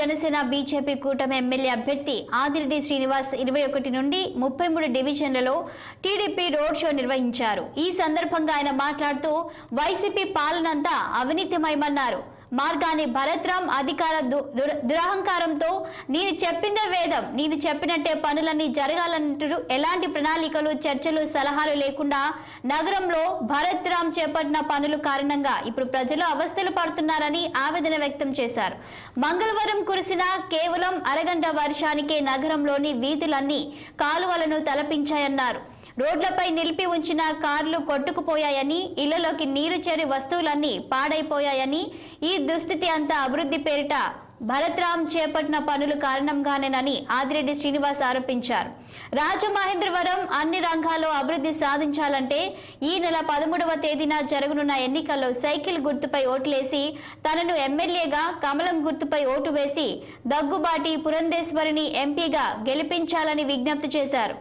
Janasena BJP కూటమి MLA అభ్యర్థి ఆదిరెడ్డి శ్రీనివాస్ 21 నుండి 33 డివిజన్లలో టీడీపీ రోడ్ షో నిర్వహించారు. ఈ సందర్భంగా ఆయన మాట్లాడుతూ వైసీపీ పాలనంతా అవినీతిమయమన్నారు. మార్గాని భరత్రామ్ అధికార దురహంకారంతో నేను చెప్పిందే వేదం, నేను చెప్పినట్టే పనులన్నీ జరగాలంటూ ఎలాంటి ప్రణాళికలు, చర్చలు, సలహాలు లేకుండా నగరంలో భరత్రామ్ చేపట్టిన పనుల కారణంగా ఇప్పుడు ప్రజలు అవస్థలు పడుతున్నారని ఆవేదన వ్యక్తం చేశారు. మంగళవారం కురిసిన కేవలం అరగంట వర్షానికే నగరంలోని వీధులన్నీ కాలువలను తలపించాయన్నారు. రోడ్లపై నిలిపి ఉంచిన కార్లు కొట్టుకుపోయాయని, ఇళ్లలోకి నీరు చేరి వస్తువులన్నీ పాడైపోయాయని, ఈ దుస్థితి అంతా అభివృద్ధి పేరిట భరత్రామ్ చేపట్టిన పనుల కారణంగానేనని ఆదిరెడ్డి శ్రీనివాస్ ఆరోపించారు. రాజమహేంద్రవరం అన్ని రంగాల్లో అభివృద్ధి సాధించాలంటే ఈ నెల 13వ తేదీన జరగనున్న ఎన్నికల్లో సైకిల్ గుర్తుపై ఓట్లేసి తనను ఎమ్మెల్యేగా, కమలం గుర్తుపై ఓటు వేసి దగ్గుబాటి పురంధేశ్వరిని ఎంపీగా గెలిపించాలని విజ్ఞప్తి చేశారు.